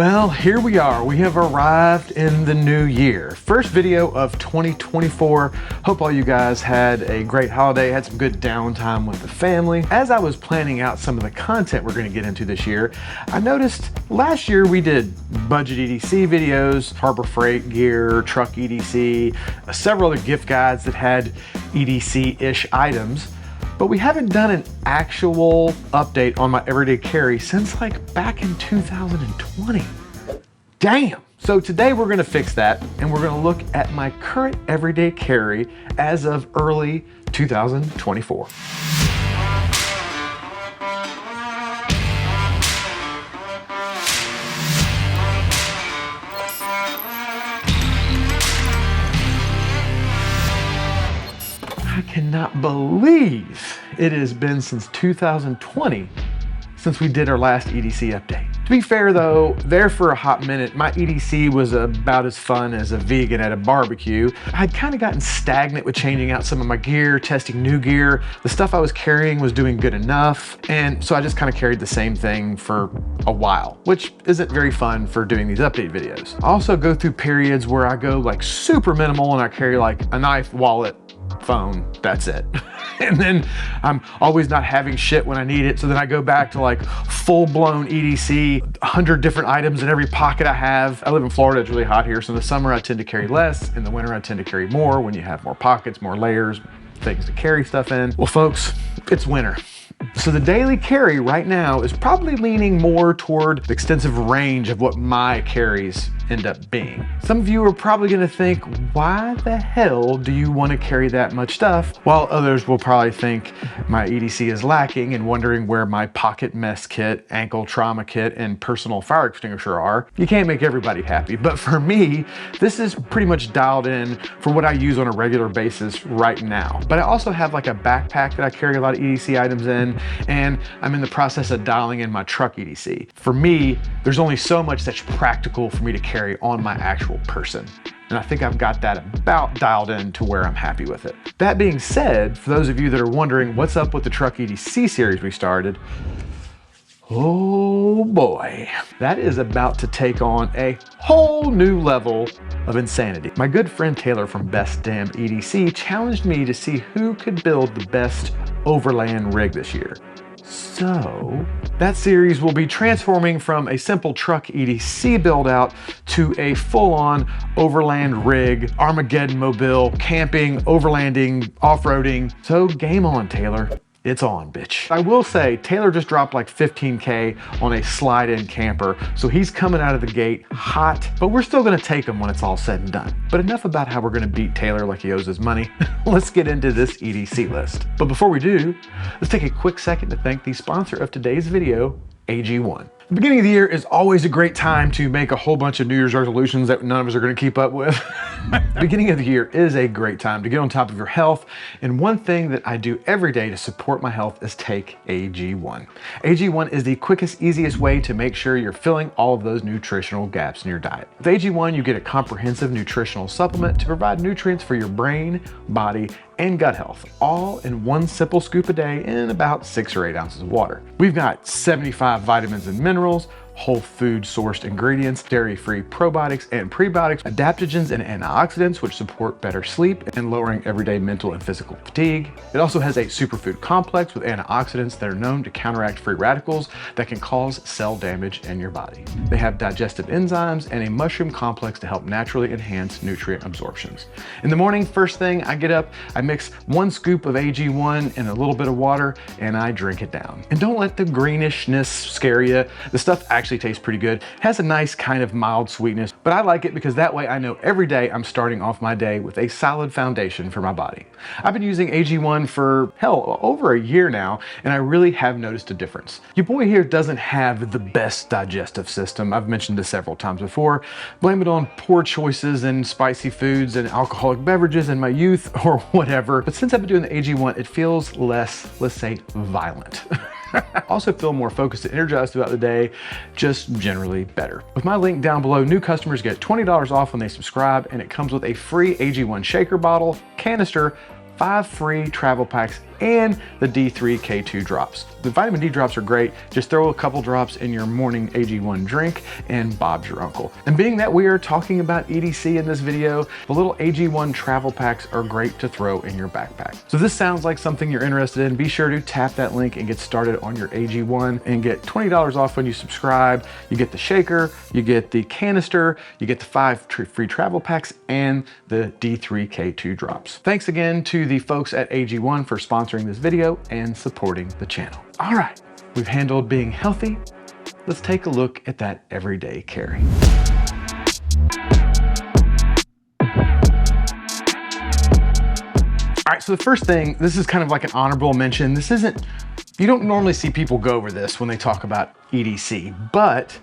Well, here we are. We have arrived in the new year. First video of 2024. Hope all you guys had a great holiday, had some good downtime with the family. As I was planning out some of the content we're gonna get into this year, I noticed last year we did budget EDC videos, Harbor Freight gear, truck EDC, several other gift guides that had EDC-ish items. But we haven't done an actual update on my everyday carry since like back in 2020. Damn! So today we're gonna fix that and we're gonna look at my current everyday carry as of early 2024. I cannot believe it has been since 2020 since we did our last EDC update. To be fair though, there for a hot minute, my EDC was about as fun as a vegan at a barbecue. I'd kind of gotten stagnant with changing out some of my gear, testing new gear. The stuff I was carrying was doing good enough, and so I just kind of carried the same thing for a while, which isn't very fun for doing these update videos. I also go through periods where I go like super minimal and I carry like a knife, wallet, phone, that's it. And then I'm always not having shit when I need it. So then I go back to like full-blown EDC, 100 different items in every pocket I have. I live in Florida, it's really hot here. So in the summer I tend to carry less. In the winter I tend to carry more when you have more pockets, more layers, things to carry stuff in. Well folks, it's winter. So the daily carry right now is probably leaning more toward the extensive range of what my carries end up being. Some of you are probably gonna think, why the hell do you wanna carry that much stuff? While others will probably think my EDC is lacking and wondering where my pocket mess kit, ankle trauma kit, and personal fire extinguisher are. You can't make everybody happy, but for me, this is pretty much dialed in for what I use on a regular basis right now. But I also have like a backpack that I carry a lot of EDC items in, and I'm in the process of dialing in my truck EDC. For me, there's only so much that's practical for me to carry on my actual person. And I think I've got that about dialed in to where I'm happy with it. That being said, for those of you that are wondering what's up with the truck EDC series we started, oh boy, that is about to take on a whole new level of insanity. My good friend Taylor from Best Damn EDC challenged me to see who could build the best overland rig this year. So that series will be transforming from a simple truck EDC build out to a full-on overland rig, Armageddon mobile, camping, overlanding, off-roading. So game on, Taylor. It's on, bitch. I will say, Taylor just dropped like 15K on a slide-in camper, so he's coming out of the gate hot, but we're still gonna take him when it's all said and done. But enough about how we're gonna beat Taylor like he owes his money. Let's get into this EDC list. But before we do, let's take a quick second to thank the sponsor of today's video, AG1. The beginning of the year is always a great time to make a whole bunch of New Year's resolutions that none of us are going to keep up with. The beginning of the year is a great time to get on top of your health. And one thing that I do every day to support my health is take AG1. AG1 is the quickest, easiest way to make sure you're filling all of those nutritional gaps in your diet. With AG1, you get a comprehensive nutritional supplement to provide nutrients for your brain, body, and gut health, all in one simple scoop a day in about 6 or 8 ounces of water. We've got 75 vitamins and minerals, whole food sourced ingredients, dairy-free probiotics and prebiotics, adaptogens and antioxidants which support better sleep and lowering everyday mental and physical fatigue. It also has a superfood complex with antioxidants that are known to counteract free radicals that can cause cell damage in your body. They have digestive enzymes and a mushroom complex to help naturally enhance nutrient absorptions. In the morning, first thing I get up, I mix 1 scoop of AG1 in a little bit of water and I drink it down. And don't let the greenishness scare you. The stuff actually tastes pretty good. It has a nice kind of mild sweetness, but I like it because that way I know every day I'm starting off my day with a solid foundation for my body. I've been using AG1 for, hell, over a year now, and I really have noticed a difference. Your boy here doesn't have the best digestive system. I've mentioned this several times before. Blame it on poor choices in spicy foods and alcoholic beverages in my youth or whatever. But since I've been doing the AG1, it feels less, let's say, violent. I also feel more focused and energized throughout the day, just generally better. With my link down below, new customers get $20 off when they subscribe, and it comes with a free AG1 shaker bottle, canister, 5 free travel packs, and the D3K2 drops. The vitamin D drops are great. Just throw a couple drops in your morning AG1 drink and Bob's your uncle. And being that we are talking about EDC in this video, the little AG1 travel packs are great to throw in your backpack. So if this sounds like something you're interested in, be sure to tap that link and get started on your AG1 and get $20 off when you subscribe. You get the shaker, you get the canister, you get the 5 free travel packs, and the D3K2 drops. Thanks again to the folks at AG1 for sponsoring this video and supporting the channel. All right, we've handled being healthy. Let's take a look at that everyday carry. All right, so the first thing, this is kind of like an honorable mention. This isn't, you don't normally see people go over this when they talk about EDC, but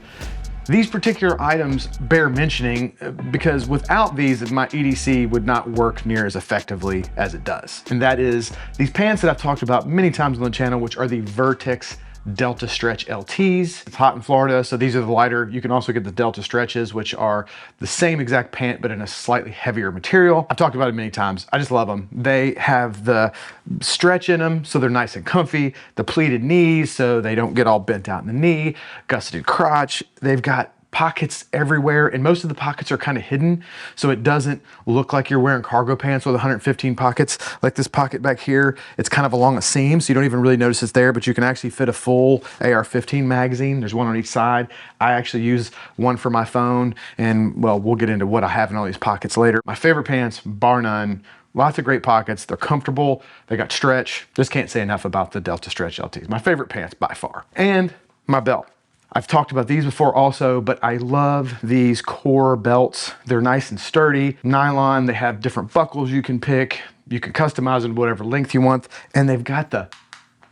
these particular items bear mentioning because without these, my EDC would not work near as effectively as it does. And that is these pants that I've talked about many times on the channel, which are the Vertex Delta Stretch LTs. It's hot in Florida, so these are the lighter. You can also get the Delta Stretches, which are the same exact pant, but in a slightly heavier material. I've talked about it many times. I just love them. They have the stretch in them, so they're nice and comfy. The pleated knees, so they don't get all bent out in the knee. Gusseted crotch. They've got pockets everywhere, and most of the pockets are kind of hidden, so it doesn't look like you're wearing cargo pants with 115 pockets. Like this pocket back here, it's kind of along a seam, so you don't even really notice it's there, but you can actually fit a full AR-15 magazine. There's one on each side. I actually use one for my phone, and well, we'll get into what I have in all these pockets later. My favorite pants, bar none. Lots of great pockets. They're comfortable. They got stretch. Just can't say enough about the Delta Stretch LTs. My favorite pants by far. And my belt. I've talked about these before also, but I love these core belts. They're nice and sturdy, nylon. They have different buckles you can pick. You can customize them whatever length you want. And they've got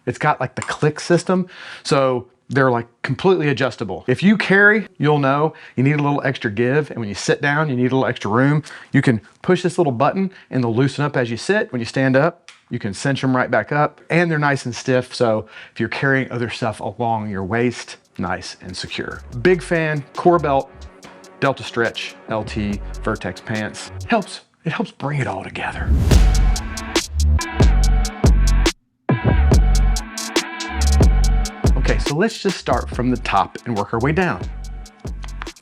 it's got like the click system. So they're like completely adjustable. If you carry, you'll know you need a little extra give. And when you sit down, you need a little extra room. You can push this little button and they'll loosen up as you sit. When you stand up, you can cinch them right back up, and they're nice and stiff. So if you're carrying other stuff along your waist, nice and secure. Big fan, core belt, Delta Stretch, LT, Vertex pants. It helps bring it all together. Okay, so let's just start from the top and work our way down.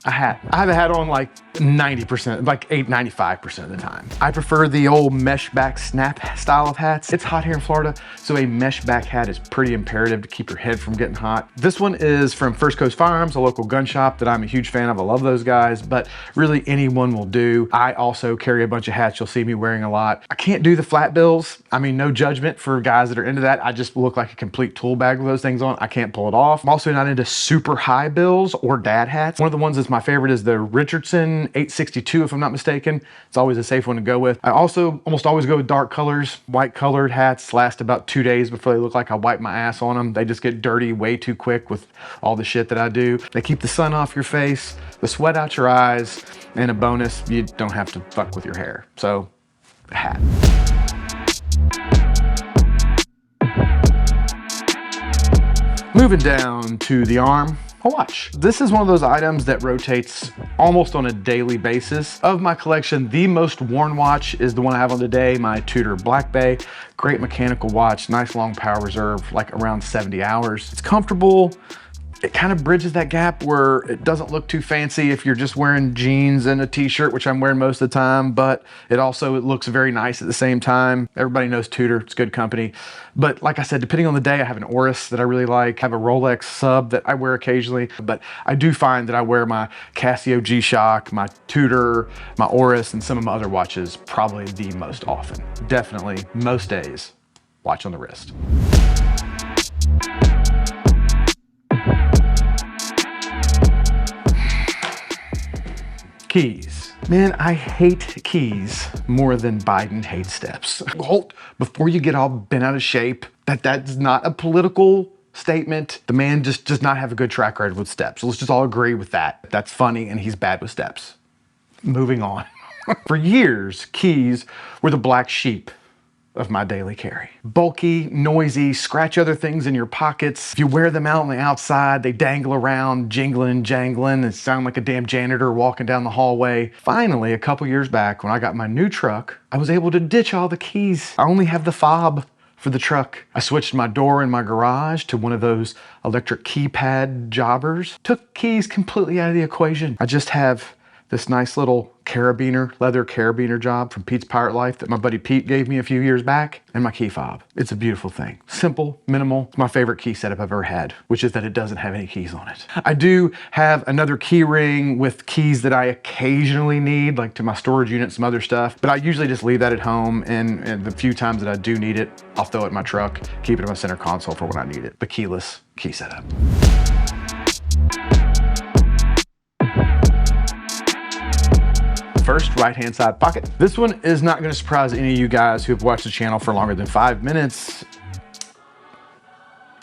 A hat. I have a hat on like 90%, like 95% of the time. I prefer the old mesh back snap style of hats. It's hot here in Florida, so a mesh back hat is pretty imperative to keep your head from getting hot. This one is from First Coast Firearms, a local gun shop that I'm a huge fan of. I love those guys, but really anyone will do. I also carry a bunch of hats you'll see me wearing a lot. I can't do the flat bills. I mean, no judgment for guys that are into that. I just look like a complete tool bag with those things on. I can't pull it off. I'm also not into super high bills or dad hats. One of the ones that's my favorite is the Richardson 862, if I'm not mistaken. It's always a safe one to go with. I also almost always go with dark colors. White colored hats last about 2 days before they look like I wiped my ass on them. They just get dirty way too quick with all the shit that I do. They keep the sun off your face, the sweat out your eyes, and a bonus, you don't have to fuck with your hair. So, a hat. Moving down to the arm, a watch. This is one of those items that rotates almost on a daily basis. Of my collection, the most worn watch is the one I have on today, my Tudor Black Bay. Great mechanical watch, nice long power reserve, like around 70 hours. It's comfortable. It kind of bridges that gap where it doesn't look too fancy if you're just wearing jeans and a t-shirt, which I'm wearing most of the time, but it looks very nice at the same time. Everybody knows Tudor, it's good company. But like I said, depending on the day, I have an Oris that I really like. I have a Rolex sub that I wear occasionally, but I do find that I wear my Casio G-Shock, my Tudor, my Oris, and some of my other watches probably the most often. Definitely, most days, watch on the wrist. Keys. Man, I hate keys more than Biden hates steps. Halt, before you get all bent out of shape, that's not a political statement. The man just does not have a good track record with steps. So let's just all agree with that. That's funny and he's bad with steps. Moving on. For years, keys were the black sheep of my daily carry. Bulky, noisy, scratch other things in your pockets. If you wear them out on the outside, they dangle around, jingling, jangling, and sound like a damn janitor walking down the hallway. Finally, a couple years back, when I got my new truck, I was able to ditch all the keys. I only have the fob for the truck. I switched my door in my garage to one of those electric keypad jobbers. Took keys completely out of the equation. I just have this nice little carabiner, leather carabiner job from Pete's Pirate Life that my buddy Pete gave me a few years back, and my key fob. It's a beautiful thing. Simple, minimal. It's my favorite key setup I've ever had, which is that it doesn't have any keys on it. I do have another key ring with keys that I occasionally need, like to my storage unit, some other stuff, but I usually just leave that at home, and the few times that I do need it, I'll throw it in my truck, keep it in my center console for when I need it. The keyless key setup. First, right-hand side pocket. This one is not gonna surprise any of you guys who have watched the channel for longer than 5 minutes.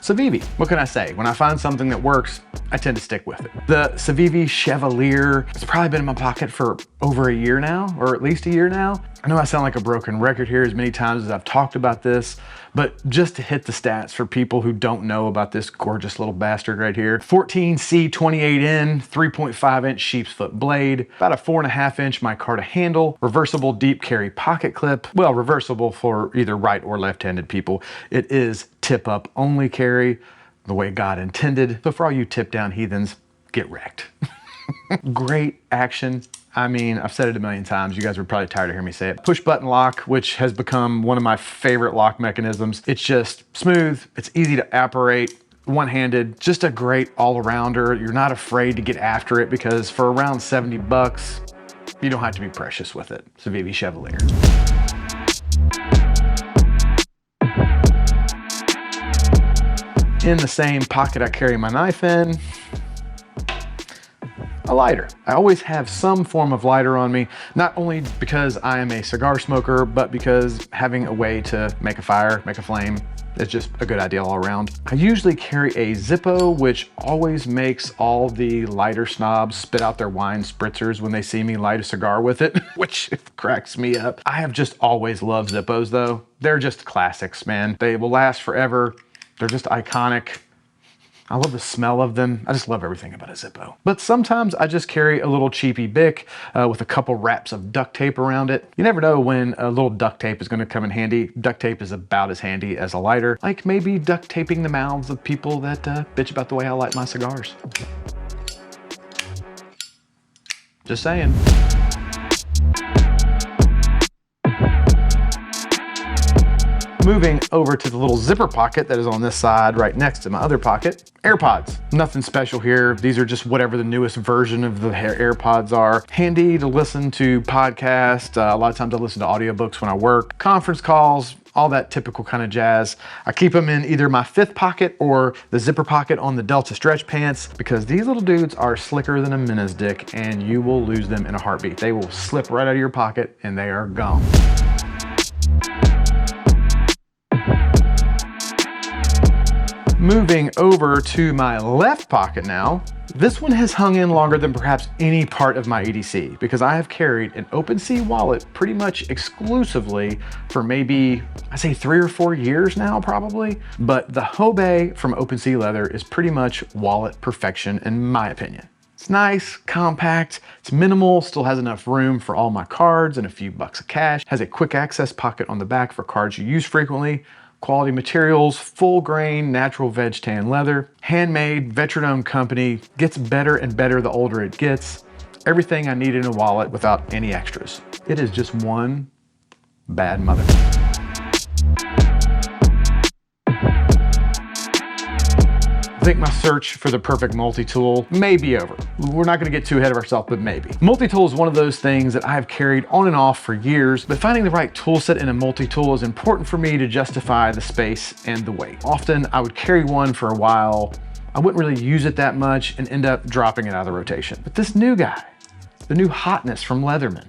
Civivi. What can I say? When I find something that works, I tend to stick with it. The Civivi Chevalier has probably been in my pocket for over a year now, or at least a year now. I know I sound like a broken record here as many times as I've talked about this, but just to hit the stats for people who don't know about this gorgeous little bastard right here. 14C28N, 3.5-inch sheepsfoot blade, about a 4.5-inch micarta handle, reversible deep carry pocket clip. Well, reversible for either right or left-handed people. It is tip up only carry, the way God intended. So for all you tip down heathens, get wrecked. Great action. I mean, I've said it a million times. You guys were probably tired of hearing me say it. Push button lock, which has become one of my favorite lock mechanisms. It's just smooth. It's easy to operate. One-handed, just a great all-arounder. You're not afraid to get after it because for around 70 bucks, you don't have to be precious with it. Civivi Chevalier. In the same pocket I carry my knife in, a lighter. I always have some form of lighter on me, not only because I am a cigar smoker, but because having a way to make a fire, make a flame, is just a good idea all around. I usually carry a Zippo, which always makes all the lighter snobs spit out their wine spritzers when they see me light a cigar with it, which cracks me up. I have just always loved Zippos though. They're just classics, man. They will last forever. They're just iconic. I love the smell of them. I just love everything about a Zippo. But sometimes I just carry a little cheapy Bic with a couple wraps of duct tape around it. You never know when a little duct tape is gonna come in handy. Duct tape is about as handy as a lighter. Like maybe duct taping the mouths of people that bitch about the way I light my cigars. Just saying. Moving over to the little zipper pocket that is on this side right next to my other pocket. AirPods. Nothing special here. These are just whatever the newest version of the AirPods are. Handy to listen to podcasts. A lot of times I listen to audiobooks when I work. Conference calls, all that typical kind of jazz. I keep them in either my fifth pocket or the zipper pocket on the Delta stretch pants because these little dudes are slicker than a minnows dick and you will lose them in a heartbeat. They will slip right out of your pocket and they are gone. Moving over to my left pocket now, this one has hung in longer than perhaps any part of my EDC because I have carried an OpenSea wallet pretty much exclusively for maybe, I'd say 3 or 4 years now probably. But the Hobey from OpenSea Leather is pretty much wallet perfection in my opinion. It's nice, compact, it's minimal, still has enough room for all my cards and a few bucks of cash, has a quick access pocket on the back for cards you use frequently, quality materials, full grain, natural veg tan leather, handmade, veteran-owned company, gets better and better the older it gets. Everything I need in a wallet without any extras. It is just one bad mother. I think my search for the perfect multi-tool may be over. We're not gonna get too ahead of ourselves, but maybe. Multi-tool is one of those things that I've carried on and off for years, but finding the right tool set in a multi-tool is important for me to justify the space and the weight. Often I would carry one for a while, I wouldn't really use it that much and end up dropping it out of the rotation. But this new guy, the new hotness from Leatherman,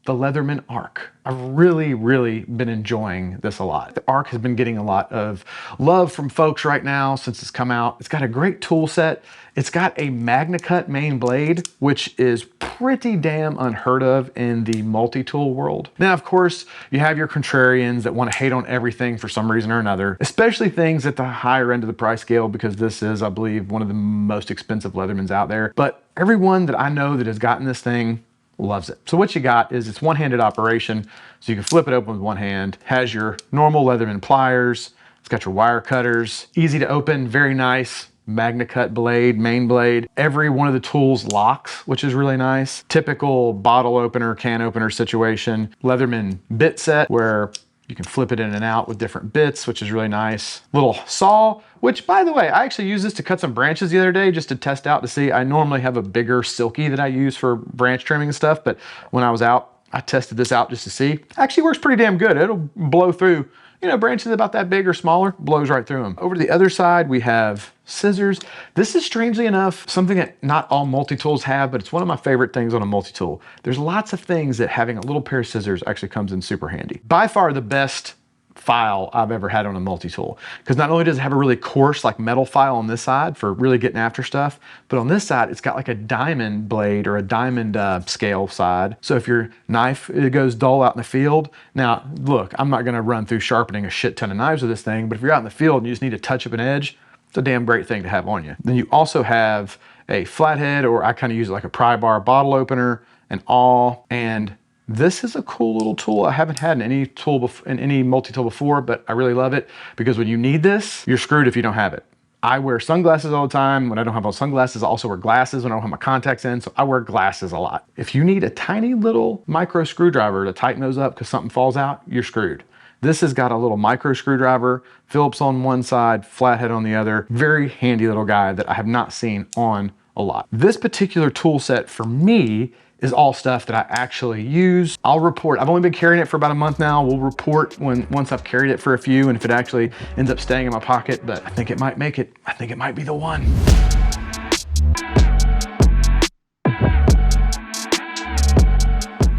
the Leatherman Arc. I've really been enjoying this a lot. The Arc has been getting a lot of love from folks right now since it's come out. It's got a great tool set. It's got a MagnaCut main blade, which is pretty damn unheard of in the multi-tool world. Now, of course, you have your contrarians that want to hate on everything for some reason or another, especially things at the higher end of the price scale, because this is, I believe, one of the most expensive Leathermans out there. But everyone that I know that has gotten this thing loves it. So what you got is it's one-handed operation, so you can flip it open with one hand. Has your normal Leatherman pliers. It's got your wire cutters, easy to open, very nice. Magna cut blade, main blade. Every one of the tools locks, which is really nice. Typical bottle opener, can opener situation. Leatherman bit set where you can flip it in and out with different bits, which is really nice. Little saw, which by the way, I actually used this to cut some branches the other day just to test out to see. I normally have a bigger Silky that I use for branch trimming and stuff, but when I was out, I tested this out just to see. Actually works pretty damn good. It'll blow through, you know, branches about that big or smaller, blows right through them. Over to the other side, we have scissors. This is strangely enough something that not all multi-tools have, but it's one of my favorite things on a multi-tool. There's lots of things that having a little pair of scissors actually comes in super handy. By far the best file I've ever had on a multi-tool, because not only does it have a really coarse like metal file on this side for really getting after stuff, but on this side it's got like a diamond blade or a diamond scale side. So if your knife it goes dull out in the field, now look, I'm not going to run through sharpening a shit ton of knives with this thing, but if you're out in the field and you just need to touch up an edge, it's a damn great thing to have on you. Then you also have a flathead, or I kind of use it like a pry bar bottle opener, an awl, and this is a cool little tool. I haven't had in any tool in any multi-tool before, but I really love it because when you need this, you're screwed if you don't have it. I wear sunglasses all the time. When I don't have on sunglasses, I also wear glasses when I don't have my contacts in, so I wear glasses a lot. If you need a tiny little micro screwdriver to tighten those up because something falls out, you're screwed. This has got a little micro screwdriver, Phillips on one side, flathead on the other. Very handy little guy that I have not seen on a lot. This particular tool set for me is all stuff that I actually use. I'll report. I've only been carrying it for about a month now. We'll report once I've carried it for a few and if it actually ends up staying in my pocket, but I think it might make it. I think it might be the one.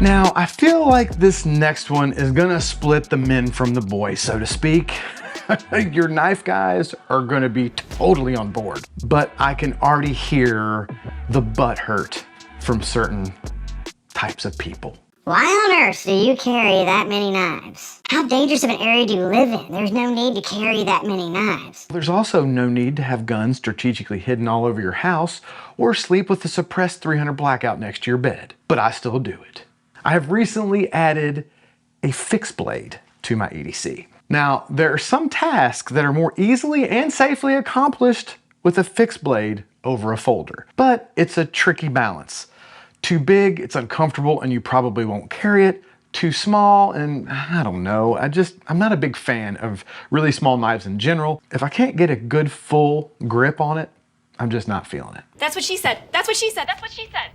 Now, I feel like this next one is gonna split the men from the boys, so to speak. Your knife guys are gonna be totally on board, but I can already hear the butt hurt from certain types of people. Why on earth do you carry that many knives? How dangerous of an area do you live in? There's no need to carry that many knives. There's also no need to have guns strategically hidden all over your house or sleep with a suppressed 300 blackout next to your bed, but I still do it. I have recently added a fixed blade to my EDC. Now, there are some tasks that are more easily and safely accomplished with a fixed blade over a folder, but it's a tricky balance. Too big, it's uncomfortable and you probably won't carry it. Too small, and I don't know, I'm not a big fan of really small knives in general. If I can't get a good full grip on it, I'm just not feeling it. That's what she said. That's what she said. That's what she said.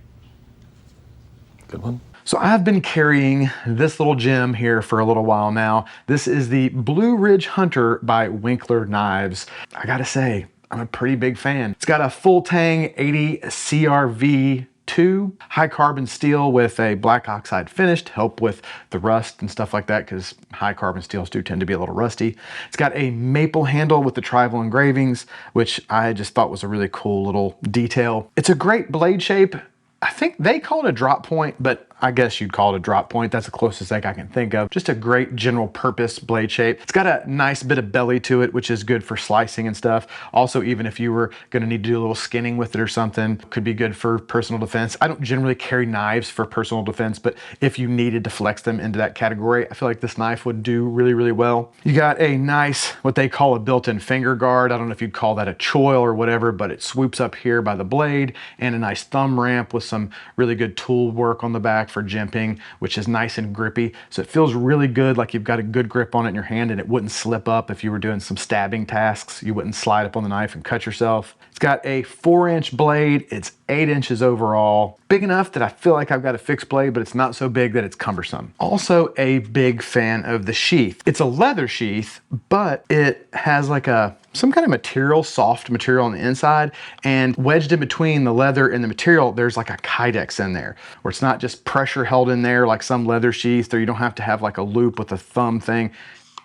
Good one. So I've been carrying this little gem here for a little while now. This is the Blue Ridge Hunter by Winkler Knives. I gotta say, I'm a pretty big fan. It's got a full tang 80 CRV tube, high carbon steel with a black oxide finish to help with the rust and stuff like that, because high carbon steels do tend to be a little rusty. It's got a maple handle with the tribal engravings, which I just thought was a really cool little detail. It's a great blade shape. I think they call it a drop point, but I guess you'd call it a drop point. That's the closest thing I can think of. Just a great general purpose blade shape. It's got a nice bit of belly to it, which is good for slicing and stuff. Also, even if you were gonna need to do a little skinning with it or something, could be good for personal defense. I don't generally carry knives for personal defense, but if you needed to flex them into that category, I feel like this knife would do really, really well. You got a nice, what they call a built-in finger guard. I don't know if you'd call that a choil or whatever, but it swoops up here by the blade, and a nice thumb ramp with some really good tool work on the back for jimping, which is nice and grippy. So it feels really good, like you've got a good grip on it in your hand, and it wouldn't slip up if you were doing some stabbing tasks. You wouldn't slide up on the knife and cut yourself. It's got a 4-inch blade. It's 8 inches overall. Big enough that I feel like I've got a fixed blade, but it's not so big that it's cumbersome. Also a big fan of the sheath. It's a leather sheath, but it has like some kind of material, soft material on the inside, and wedged in between the leather and the material, there's like a Kydex in there, where it's not just pressure held in there like some leather sheaths, or you don't have to have like a loop with a thumb thing.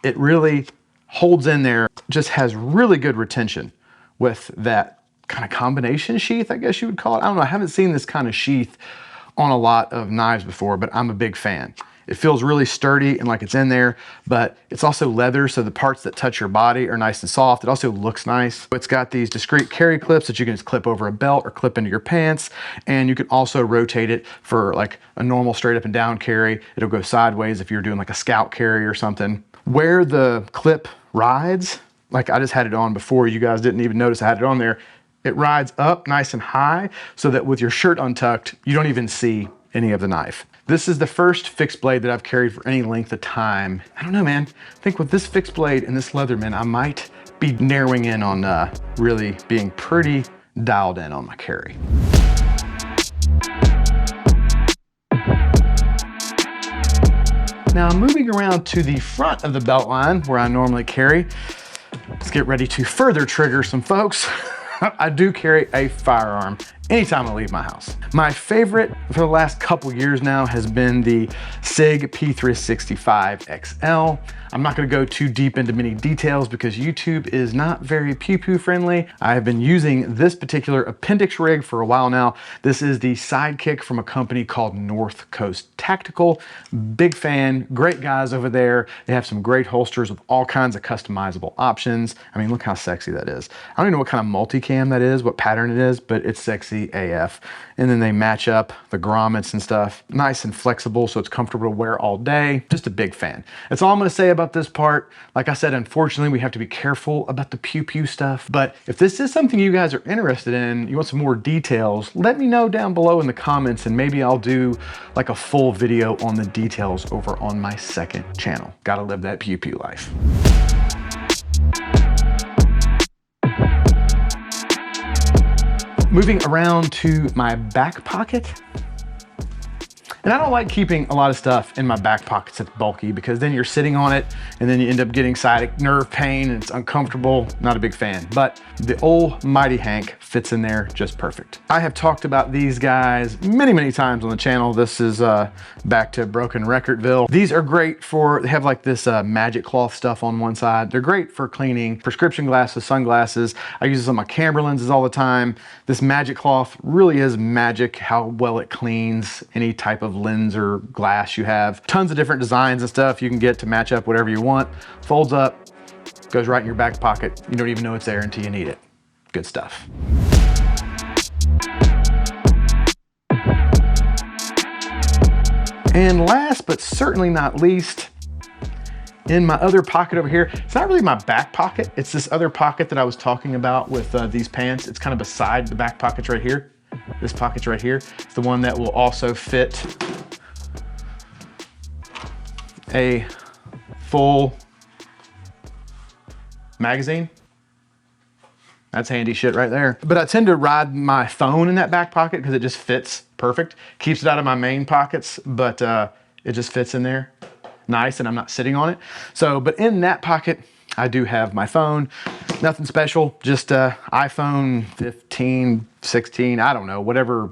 It really holds in there, just has really good retention with that kind of combination sheath, I guess you would call it. I don't know, I haven't seen this kind of sheath on a lot of knives before, but I'm a big fan. It feels really sturdy and like it's in there, but it's also leather, so the parts that touch your body are nice and soft. It also looks nice. It's got these discreet carry clips that you can just clip over a belt or clip into your pants, and you can also rotate it for like a normal straight up and down carry. It'll go sideways if you're doing like a scout carry or something. Where the clip rides, like I just had it on before, you guys didn't even notice I had it on there. It rides up nice and high so that with your shirt untucked, you don't even see any of the knife. This is the first fixed blade that I've carried for any length of time. I don't know, man. I think with this fixed blade and this Leatherman, I might be narrowing in on really being pretty dialed in on my carry. Now moving around to the front of the belt line where I normally carry, let's get ready to further trigger some folks. I do carry a firearm anytime I leave my house. My favorite for the last couple years now has been the SIG P365 XL. I'm not gonna go too deep into many details because YouTube is not very pew-pew friendly. I have been using this particular appendix rig for a while now. This is the sidekick from a company called North Coast Tactical. Big fan, great guys over there. They have some great holsters with all kinds of customizable options. I mean, look how sexy that is. I don't even know what kind of multicam that is, what pattern it is, but it's sexy AF. And then they match up the grommets and stuff. Nice and flexible, so it's comfortable to wear all day. Just a big fan. That's all I'm gonna say about this part. Like I said, unfortunately, we have to be careful about the pew-pew stuff. But if this is something you guys are interested in, you want some more details, let me know down below in the comments and maybe I'll do like a full video on the details over on my second channel. Gotta live that pew-pew life. Moving around to my back pocket. And I don't like keeping a lot of stuff in my back pockets that's bulky because then you're sitting on it and then you end up getting sciatic nerve pain and it's uncomfortable. Not a big fan, but the old Mighty Hank fits in there just perfect. I have talked about these guys many, many times on the channel. This is back to Broken Recordville. These are great for, they have like this magic cloth stuff on one side. They're great for cleaning prescription glasses, sunglasses. I use this on my camera lenses all the time. This magic cloth really is magic how well it cleans any type of lens or glass you have. Tons of different designs and stuff you can get to match up whatever you want. Folds up, goes right in your back pocket. You don't even know it's there until you need it. Good stuff. And last but certainly not least, in my other pocket over here, it's not really my back pocket, it's this other pocket that I was talking about with these pants. It's kind of beside the back pockets right here. This pocket's right here. It's the one that will also fit a full magazine. That's handy shit right there. But I tend to ride my phone in that back pocket because it just fits perfect. Keeps it out of my main pockets, but it just fits in there nice and I'm not sitting on it. So, but in that pocket, I do have my phone. Nothing special, just iPhone 15, 16, I don't know, whatever.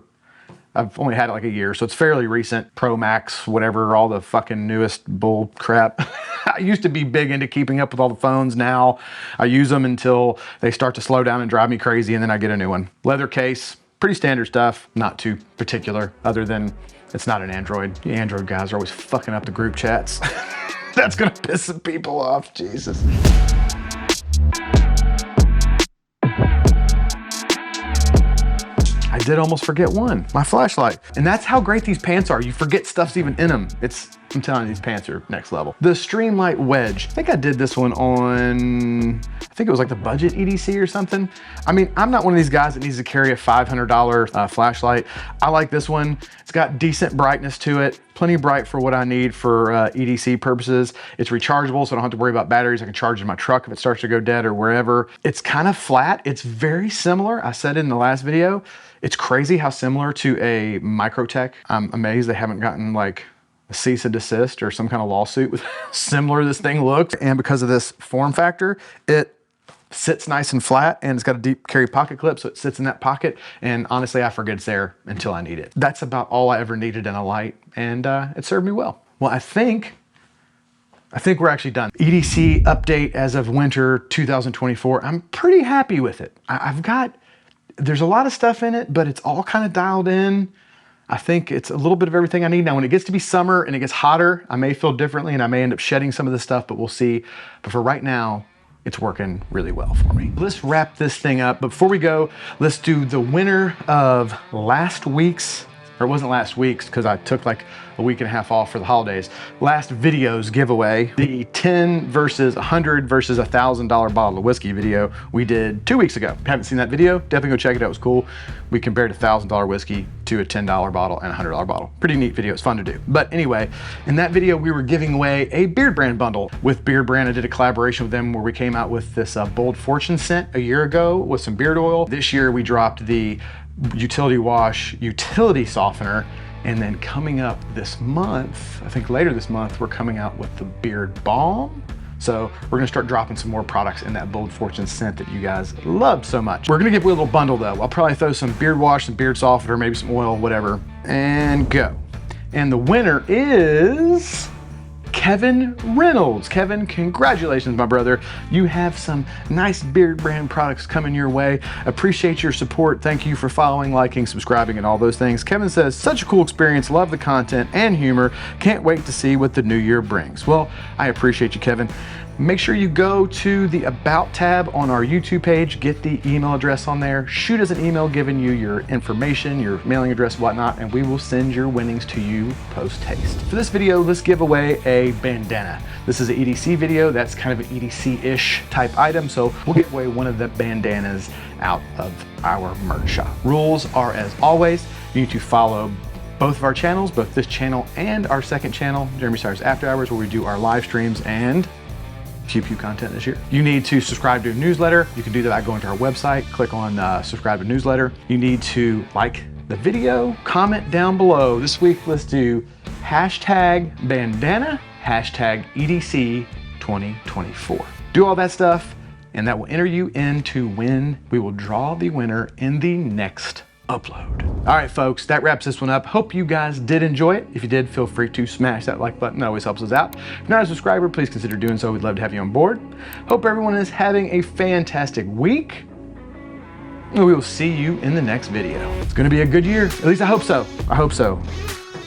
I've only had it like a year, so it's fairly recent. Pro Max, whatever, all the fucking newest bull crap. I used to be big into keeping up with all the phones. Now I use them until they start to slow down and drive me crazy, and then I get a new one. Leather case, pretty standard stuff, not too particular, other than it's not an Android. The Android guys are always fucking up the group chats. That's gonna piss some people off, Jesus. I did almost forget one, my flashlight. And that's how great these pants are. You forget stuff's even in them. I'm telling you, these pants are next level. The Streamlight Wedge. I think I did this one on, I think it was like the budget EDC or something. I mean, I'm not one of these guys that needs to carry a $500 flashlight. I like this one. It's got decent brightness to it. Plenty bright for what I need for EDC purposes. It's rechargeable, so I don't have to worry about batteries. I can charge it in my truck if it starts to go dead or wherever. It's kind of flat. It's very similar. I said it in the last video. It's crazy how similar to a Microtech. I'm amazed they haven't gotten like a cease and desist or some kind of lawsuit with how similar this thing looks. And because of this form factor, it sits nice and flat and it's got a deep carry pocket clip, so it sits in that pocket. And honestly, I forget it's there until I need it. That's about all I ever needed in a light, and it served me well. Well, I think we're actually done. EDC update as of winter 2024. I'm pretty happy with it. There's a lot of stuff in it, but it's all kind of dialed in. I think it's a little bit of everything I need. Now, when it gets to be summer and it gets hotter, I may feel differently and I may end up shedding some of this stuff, but we'll see. But for right now, it's working really well for me. Let's wrap this thing up. But before we go, let's do the winner of last week's, or it wasn't last week's because I took like a week and a half off for the holidays. Last video's giveaway, the 10 versus 100 versus $1,000 bottle of whiskey video we did 2 weeks ago. If you haven't seen that video, definitely go check it out. It was cool. We compared $1,000 whiskey to a $10 bottle and a $100 bottle. Pretty neat video. It's fun to do. But anyway, in that video, we were giving away a Beard Brand bundle. With Beard Brand, I did a collaboration with them where we came out with this Bold Fortune scent a year ago with some beard oil. This year, we dropped the Utility Wash Utility Softener. And then coming up this month, I think later this month, we're coming out with the Beard Balm. So we're gonna start dropping some more products in that Bold Fortune scent that you guys love so much. We're gonna give you a little bundle though. I'll probably throw some beard wash, some beard softener, maybe some oil, whatever, and go. And the winner is Kevin Reynolds. Kevin, congratulations, my brother. You have some nice Beard Brand products coming your way. Appreciate your support. Thank you for following, liking, subscribing, and all those things. Kevin says, such a cool experience. Love the content and humor. Can't wait to see what the new year brings. Well, I appreciate you, Kevin. Make sure you go to the About tab on our YouTube page, get the email address on there, shoot us an email giving you your information, your mailing address, whatnot, and we will send your winnings to you post-haste. For this video, let's give away a bandana. This is an EDC video. That's kind of an EDC-ish type item, so we'll give away one of the bandanas out of our merch shop. Rules are, as always, you need to follow both of our channels, both this channel and our second channel, Jeremy Stars After Hours, where we do our live streams and Pew Pew content this year. You need to subscribe to a newsletter. You can do that by going to our website, click on subscribe to newsletter. You need to like the video, comment down below. This week, let's do hashtag bandana, hashtag EDC 2024. Do all that stuff, and that will enter you in to win. We will draw the winner in the next upload. All right, folks, that wraps this one up. Hope you guys did enjoy it. If you did, feel free to smash that like button. That always helps us out. If you're not a subscriber, please consider doing so. We'd love to have you on board. Hope everyone is having a fantastic week. And we will see you in the next video. It's gonna be a good year. At least I hope so. I hope so.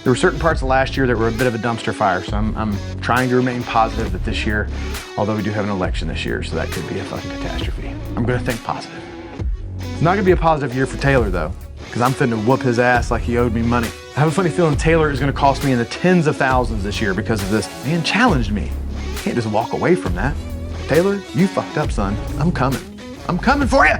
There were certain parts of last year that were a bit of a dumpster fire, so I'm trying to remain positive that this year, although we do have an election this year, so that could be a fucking catastrophe. I'm gonna think positive. It's not gonna be a positive year for Taylor though, because I'm finna whoop his ass like he owed me money. I have a funny feeling Taylor is gonna cost me in the tens of thousands this year because of this. Man challenged me. Can't just walk away from that. Taylor, you fucked up, son. I'm coming. I'm coming for you.